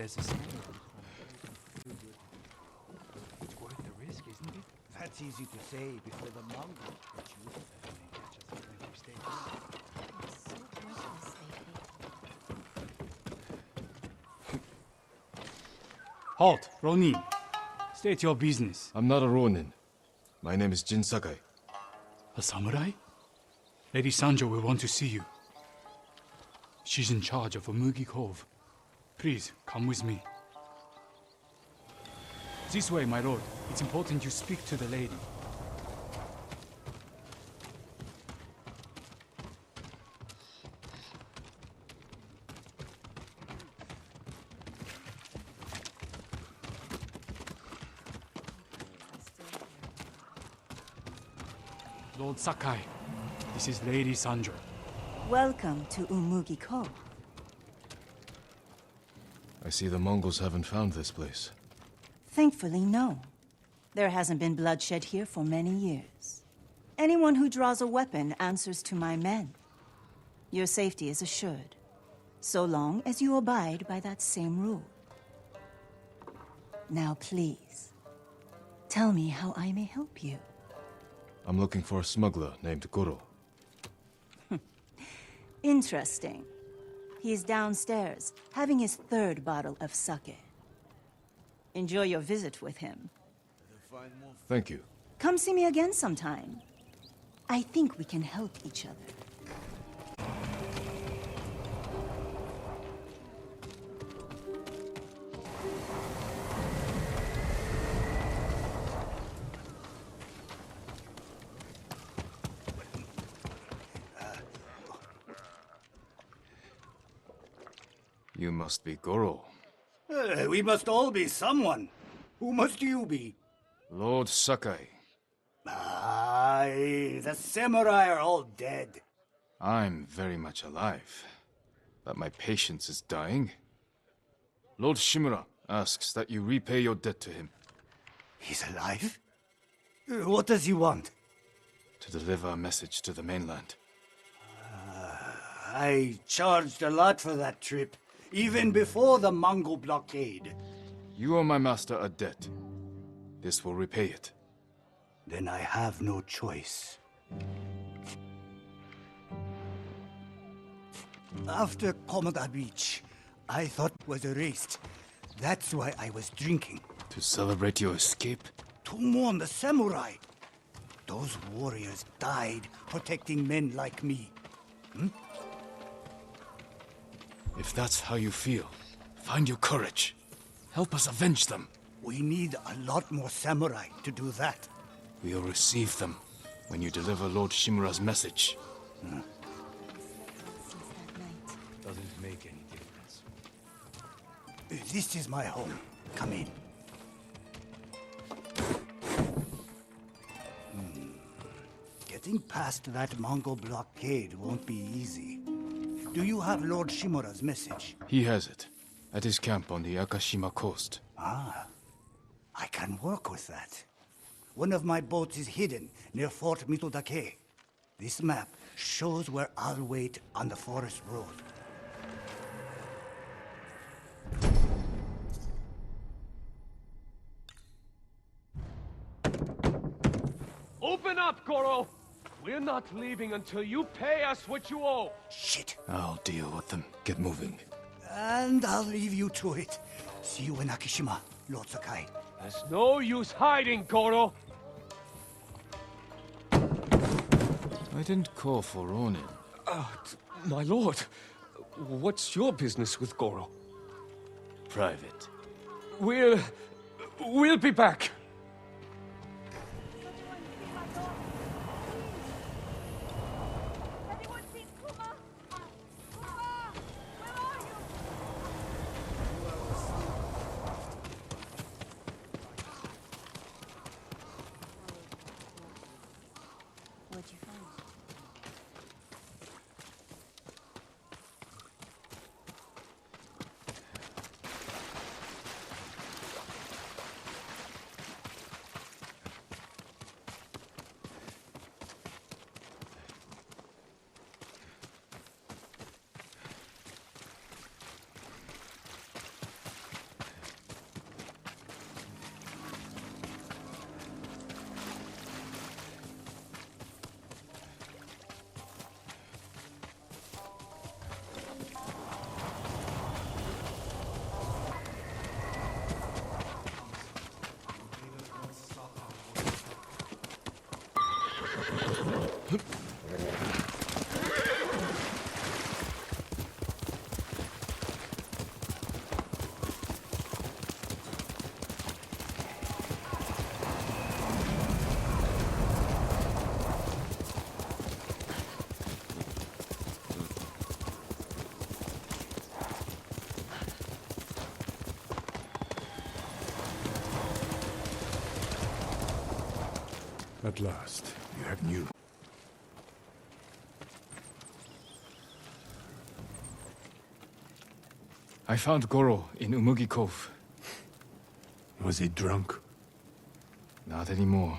there's a smell of it. It's worth the risk, isn't it? That's easy to say before the Mongols catch you. They catch us if we stay here. It's so worthless lately. Halt, Ronin. State your business. I'm not a Ronin. My name is Jin Sakai. A samurai? Lady Sanjo will want to see you. She's in charge of Umugi Cove. Please, come with me. This way, my lord. It's important you speak to the lady. Lord Sakai, this is Lady Sanjo. Welcome to Umugi Cove. I see the Mongols haven't found this place. Thankfully, no. There hasn't been bloodshed here for many years. Anyone who draws a weapon answers to my men. Your safety is assured, so long as you abide by that same rule. Now please, tell me how I may help you. I'm looking for a smuggler named Goro. Interesting. He's downstairs, having his third bottle of sake. Enjoy your visit with him. Thank you. Come see me again sometime. I think we can help each other. You must be Goro. We must all be someone. Who must you be? Lord Sakai. Aye, the samurai are all dead. I'm very much alive, but my patience is dying. Lord Shimura asks that you repay your debt to him. He's alive? What does he want? To deliver a message to the mainland. I charged a lot for that trip, even before the Mongol blockade. You owe my master a debt. This will repay it. Then I have no choice. After Komoda Beach, I thought was erased. That's why I was drinking. To celebrate your escape? To mourn the samurai. Those warriors died protecting men like me. If that's how you feel, find your courage. Help us avenge them. We need a lot more samurai to do that. We'll receive them when you deliver Lord Shimura's message. Doesn't make any difference. This is my home. Come in. Getting past that Mongol blockade won't be easy. Do you have Lord Shimura's message? He has it, at his camp on the Akashima coast. Ah, I can work with that. One of my boats is hidden near Fort Mitodake. This map shows where I'll wait on the forest road. Open up, Goro! We're not leaving until you pay us what you owe! Shit! I'll deal with them. Get moving. And I'll leave you to it. See you in Akishima, Lord Sakai. There's no use hiding, Goro! I didn't call for Ronin. My lord, what's your business with Goro? Private. We'll be back. Anyone seen Kuma? Kuma! Where are you? What'd you find? At last, you have news. I found Goro in Umugi Cove. Was he drunk? Not anymore.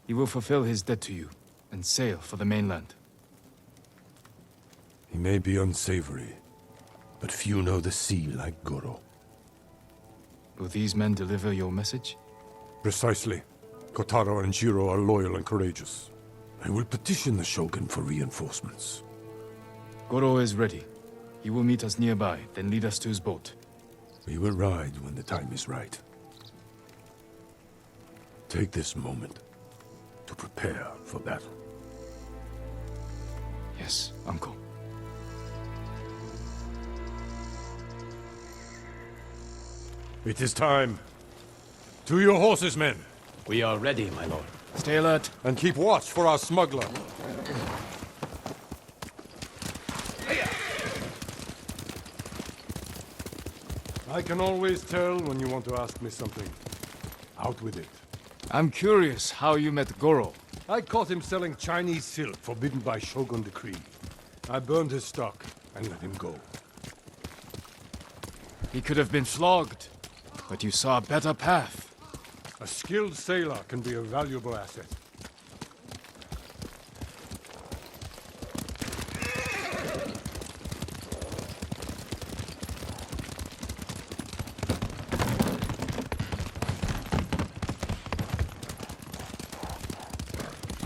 He will fulfill his debt to you and sail for the mainland. He may be unsavory, but few know the sea like Goro. Will these men deliver your message? Precisely. Kotaro and Jiro are loyal and courageous. I will petition the Shogun for reinforcements. Goro is ready. He will meet us nearby, then lead us to his boat. We will ride when the time is right. Take this moment to prepare for battle. Yes, Uncle. It is time. To your horses, men, We are ready, my lord. Stay alert. and keep watch for our smuggler. I can always tell when you want to ask me something. Out with it. I'm curious how you met Goro. I caught him selling Chinese silk forbidden by Shogun decree. I burned his stock and let him go. He could have been flogged, but you saw a better path. A skilled sailor can be a valuable asset.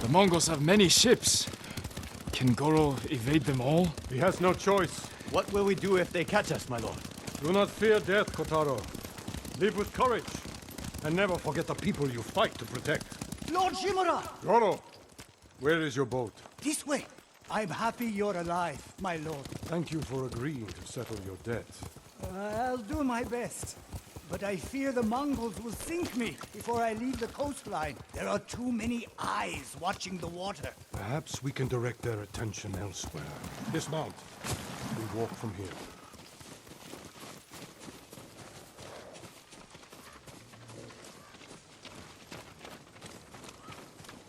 The Mongols have many ships. Can Goro evade them all? He has no choice. What will we do if they catch us, my lord? Do not fear death, Kotaro. Live with courage, and never forget the people you fight to protect. Lord Shimura! Goro, where is your boat? This way. I'm happy you're alive, my lord. Thank you for agreeing to settle your debt. I'll do my best. But I fear the Mongols will sink me before I leave the coastline. There are too many eyes watching the water. Perhaps we can direct their attention elsewhere. Dismount. We walk from here.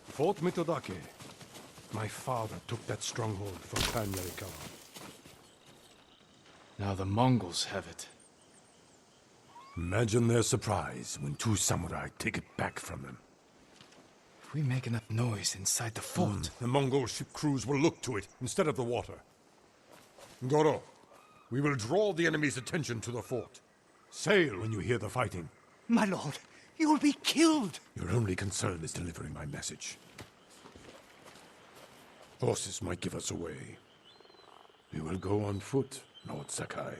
Fort Mitodake. My father took that stronghold from Clan Yarikawa. Now the Mongols have it. Imagine their surprise when two samurai take it back from them. If we make enough noise inside the fort... The Mongol ship crews will look to it instead of the water. Goro, we will draw the enemy's attention to the fort. Sail when you hear the fighting. My lord, you'll be killed. Your only concern is delivering my message. Horses might give us away. We will go on foot, Lord Sakai.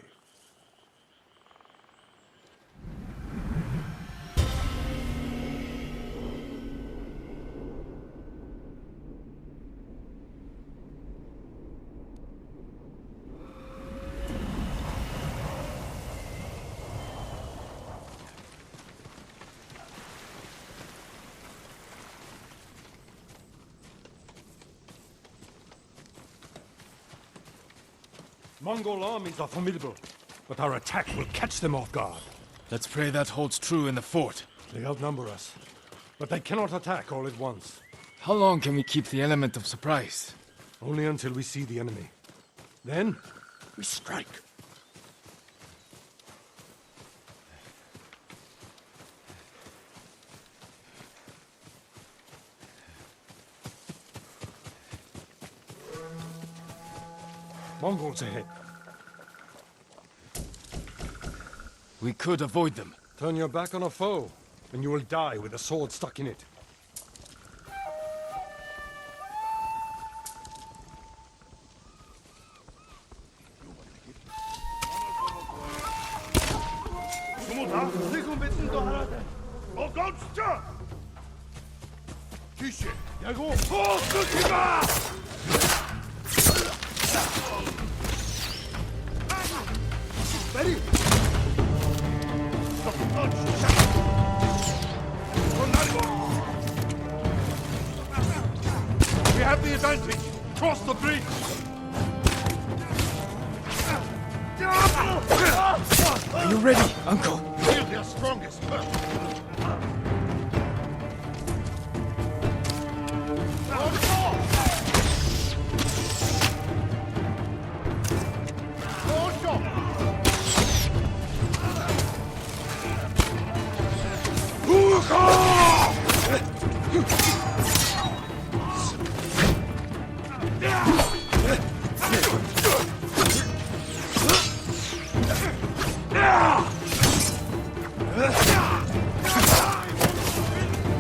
Mongol armies are formidable, but our attack will catch them off guard. Let's pray that holds true in the fort. They outnumber us, but they cannot attack all at once. How long can we keep the element of surprise? Only until we see the enemy. Then, we strike. Mongols ahead. We could avoid them. Turn your back on a foe, and you will die with a sword stuck in it. Kishe! Yago! Oh, Tsushima! Ready? We have the advantage! Cross the bridge! Are you ready, Uncle? Feel their strongest!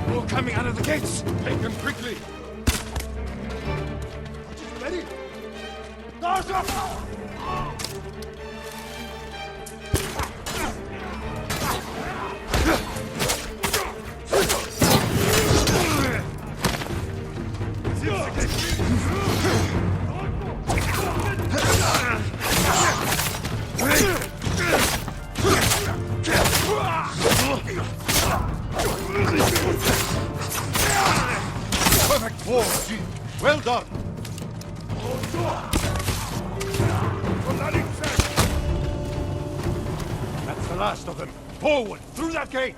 More coming out of the gates! Take them quickly! Ready? Doors up! Perfect form, G. Well done. That's the last of them. Forward, through that gate.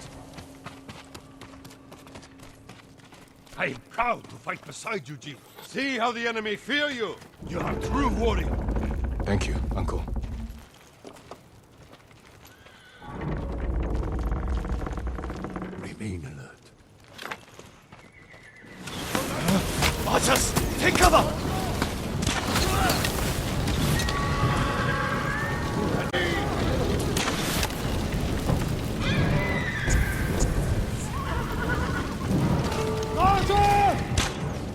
I am proud to fight beside you, G. See how the enemy fear you. You are a true warrior. Thank you, Uncle. Remain alert. Archers, take cover!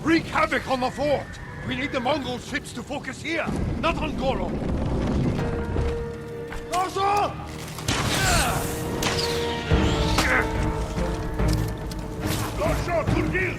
Wreak havoc on the fort! We need the Mongol ships to focus here, not on Goro! Garza! Garza, Turgil!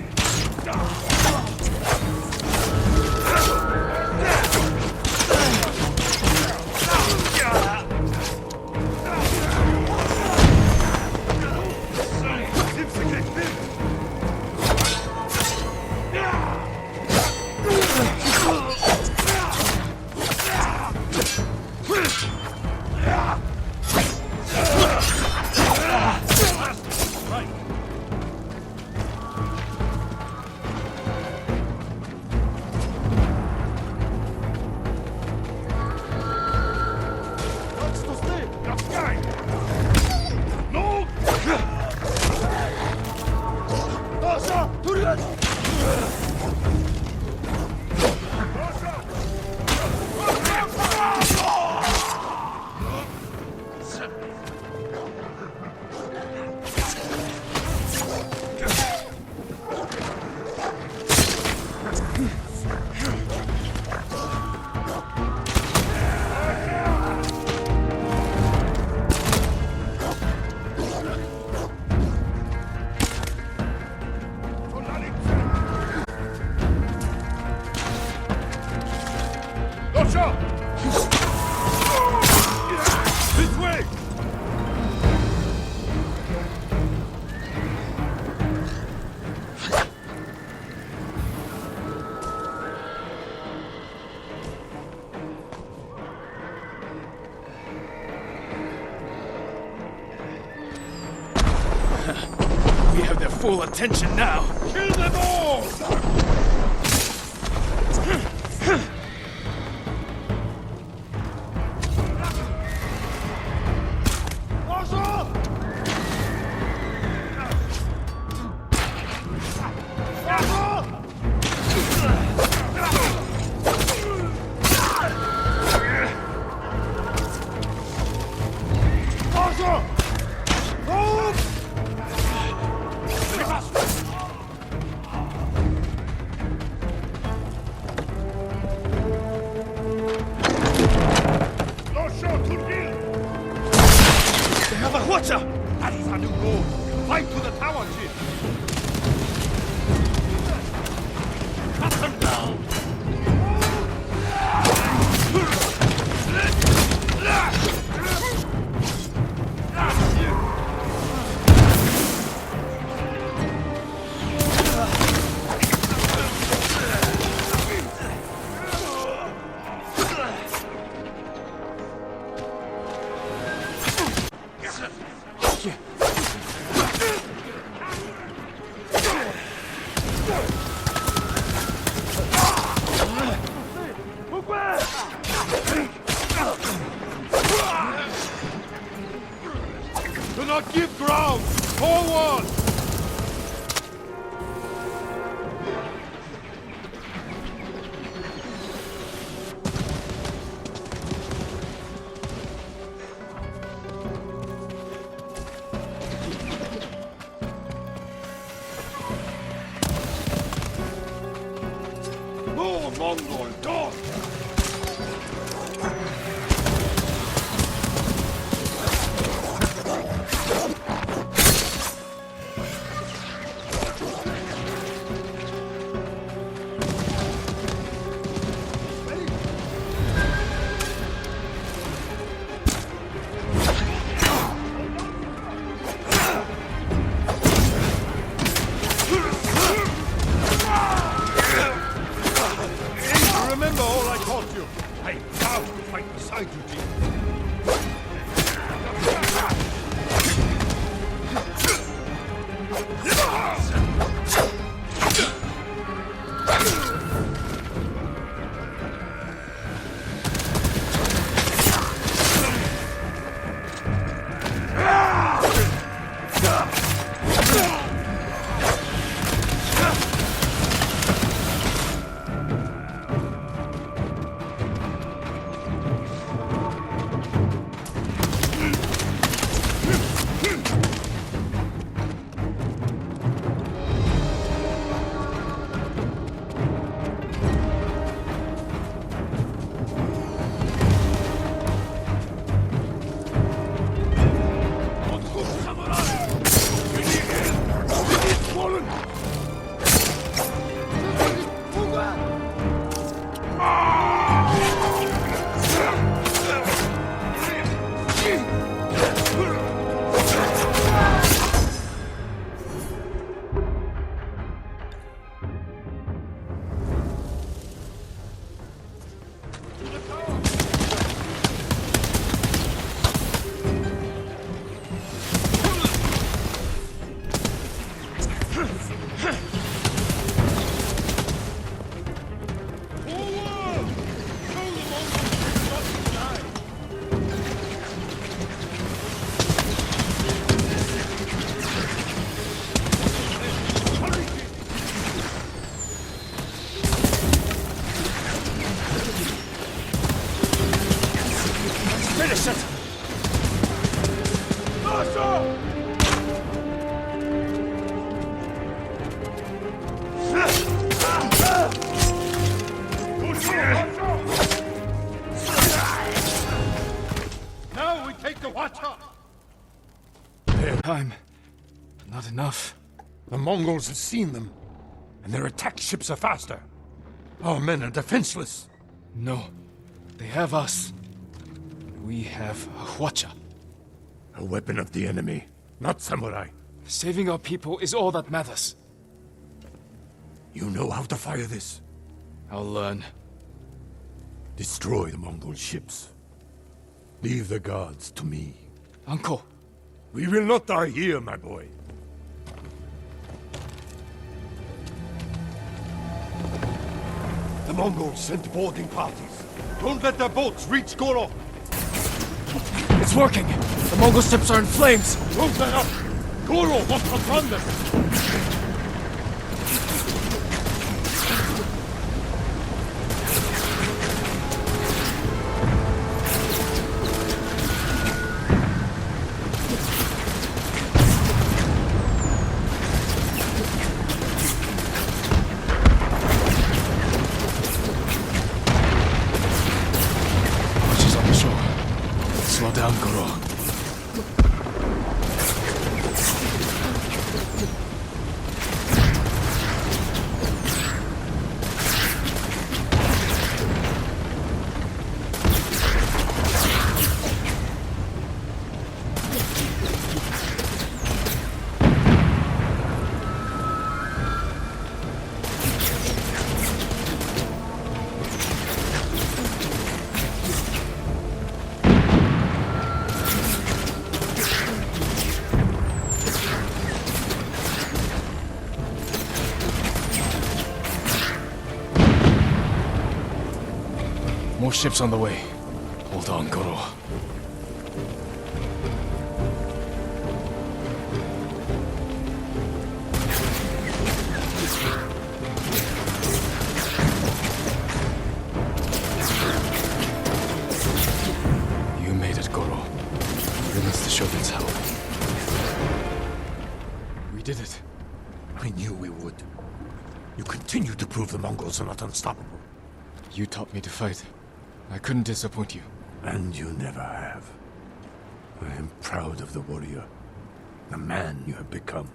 This way! We have their full attention now! Kill them all! Do not give ground! Forward! More Mongol dogs! Remember all I taught you. I vow to fight beside you, Jin. Finish it! Now we take the Watcher! Time. Not enough. The Mongols have seen them, and their attack ships are faster. Our men are defenseless. No. They have us. We have a Hwacha. A weapon of the enemy, not samurai. Saving our people is all that matters. You know how to fire this. I'll learn. Destroy the Mongol ships. Leave the guards to me. Uncle. We will not die here, my boy. The Mongols sent boarding parties. Don't let their boats reach Goro. It's working! The Mongol ships are in flames! Close that up! Goro must confront them! Watches on the shore. Slow down, Goro. More ships on the way. Hold on, Goro. You made it, Goro. Bring us the Shogun's help. We did it. I knew we would. You continue to prove the Mongols are not unstoppable. You taught me to fight. I couldn't disappoint you. And you never have. I am proud of the warrior, the man you have become.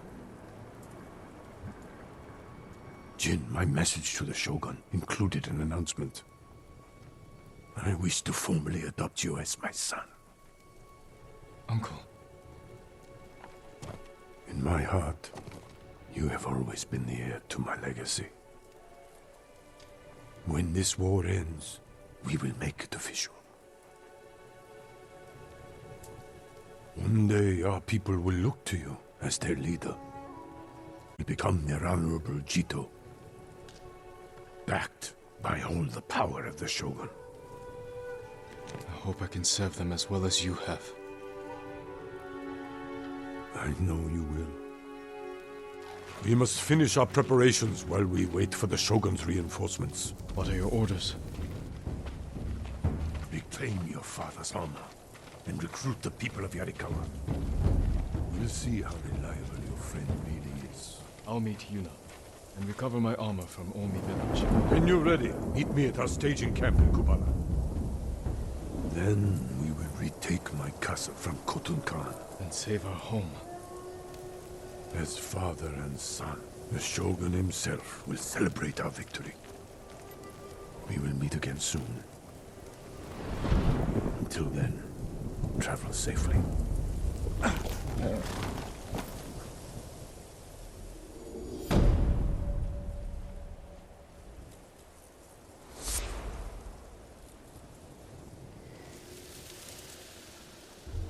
Jin, my message to the Shogun included an announcement. I wish to formally adopt you as my son. Uncle. In my heart, you have always been the heir to my legacy. When this war ends, we will make it official. One day, our people will look to you as their leader. You become their honorable Jito, backed by all the power of the Shogun. I hope I can serve them as well as you have. I know you will. We must finish our preparations while we wait for the Shogun's reinforcements. What are your orders? Reclaim your father's armor and recruit the people of Yarikawa. We'll see how reliable your friend really is. I'll meet Yuna and recover my armor from Omi village. When you're ready, meet me at our staging camp in Kubala. Then we will retake my castle from Khotun Khan. And save our home. As father and son, the Shogun himself will celebrate our victory. We will meet again soon. Until then, travel safely.